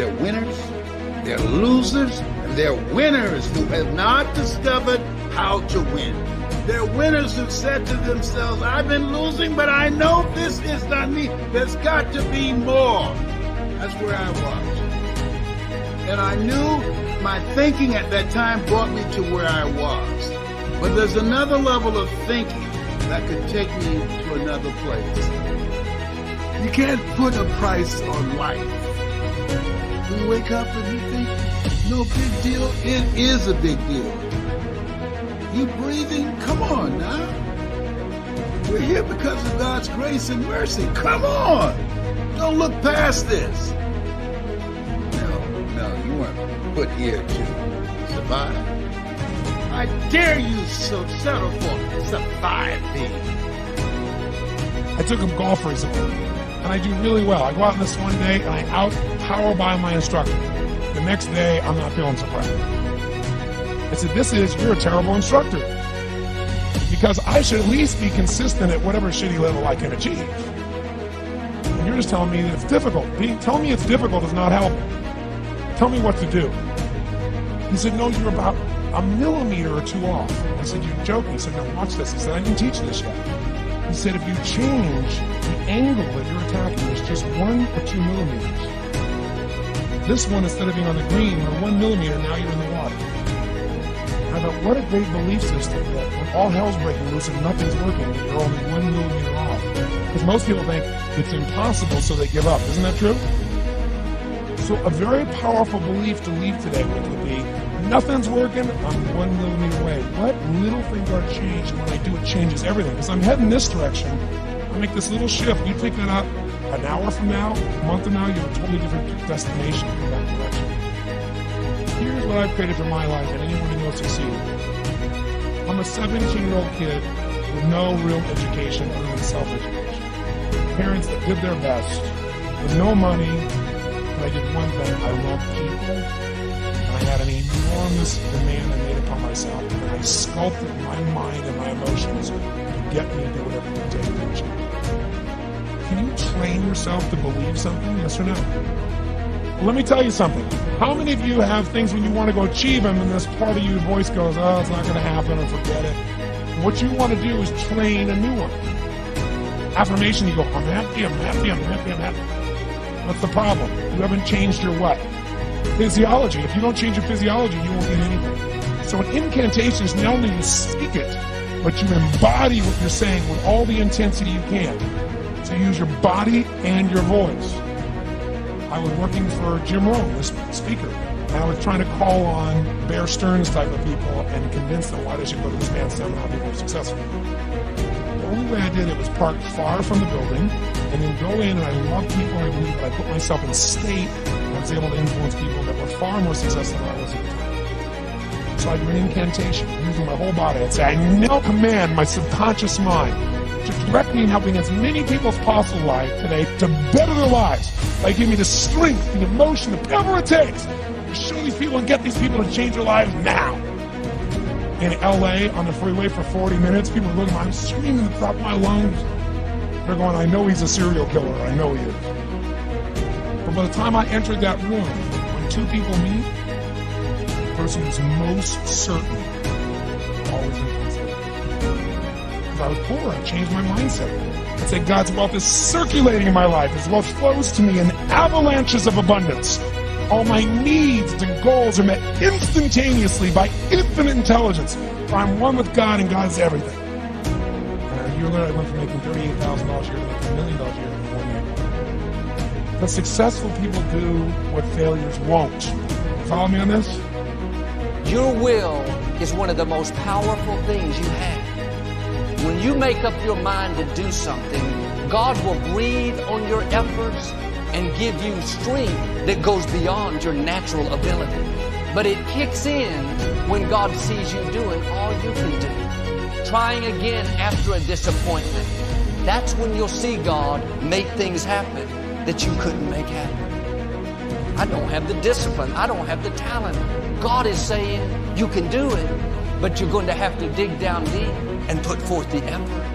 They're winners, they're losers, and they're winners who have not discovered how to win. They're winners who said to themselves, I've been losing, but I know this is not me. There's got to be more. That's where I was. And I knew my thinking at that time brought me to where I was. But there's another level of thinking that could take me to another place. You can't put a price on life. You wake up and you think, no big deal. It is a big deal. You breathing? Come on now. We're here because of God's grace and mercy. Come on. Don't look past this. No, you weren't put here to survive. I dare you so settle for surviving. I took him golf recently, and I do really well. I go out on this one day, and I out-power by my instructor. The next day, I'm not feeling so proud. I said, you're a terrible instructor. Because I should at least be consistent at whatever shitty level I can achieve. And you're just telling me that it's difficult. Telling me it's difficult is not helping. Tell me what to do. He said, no, you're about a millimeter or two off. I said, you're joking. He said, no, watch this. He said, I didn't teach this yet. He said, if you change the angle that you're attacking, it's just 1 or 2 millimeters. This one, instead of being on the green, you're 1 millimeter, now you're in the water. I thought, what a great belief system that when all hell's breaking loose and nothing's working, that you're only 1 millimeter off. Because most people think it's impossible, so they give up. Isn't that true? So a very powerful belief to leave today would be, nothing's working, I'm 1 millimeter away. What little thing do I change? And when I do, it changes everything. Because I'm heading this direction, I make this little shift. You pick that up an hour from now, a month from now, you have a totally different destination in that direction. Here's what I've created for my life and anyone who knows succeed. I'm a 17-year-old kid with no real education other than self-education. Parents that did their best with no money, but I did one thing. I loved people, and I had an enormous demand I made upon myself, and I sculpted my mind and my emotions to get me to do whatever it would take to achieve. Can you train yourself to believe something? Yes or no? Well, let me tell you something. How many of you have things when you want to go achieve them and this part of your voice goes, oh, it's not going to happen, or forget it. What you want to do is train a new one. Affirmation, you go, I'm happy, I'm happy, I'm happy, I'm happy. What's the problem? You haven't changed your what? Physiology. If you don't change your physiology, you won't get anything. So an incantation is not only you speak it, but you embody what you're saying with all the intensity you can. So use your body and your voice. I was working for Jim Rome, this speaker, and I was trying to call on Bear Stearns type of people and convince them why they should go to this man's seminar and be more successful. The only way I did it was park far from the building and then go in, and I love people, and I believe that I put myself in state and I was able to influence people that were far more successful than I was at the time. So I do an incantation using my whole body. I'd say, I now command my subconscious mind to direct me in helping as many people as possible today to better their lives by giving me the strength, the emotion, whatever it takes to show these people and get these people to change their lives now. In LA on the freeway for 40 minutes, people are looking at me, I'm screaming at the top of my lungs. They're going, I know he's a serial killer, I know he is. But by the time I entered that room, when two people meet, the person who's most certain always wins. Because I was poor, I changed my mindset. I said, God's wealth is circulating in my life. His wealth flows to me in avalanches of abundance. All my needs and goals are met instantaneously by infinite intelligence. For I'm one with God, and God's everything. And a year later, I went from making $38,000 a year to making $1 million a year in 1 year. But successful people do what failures won't. Follow me on this? Your will is one of the most powerful things you have. When you make up your mind to do something, God will breathe on your efforts and give you strength that goes beyond your natural ability. But it kicks in when God sees you doing all you can do. Trying again after a disappointment. That's when you'll see God make things happen that you couldn't make happen. I don't have the discipline. I don't have the talent. God is saying you can do it, but you're going to have to dig down deep and put forth the effort.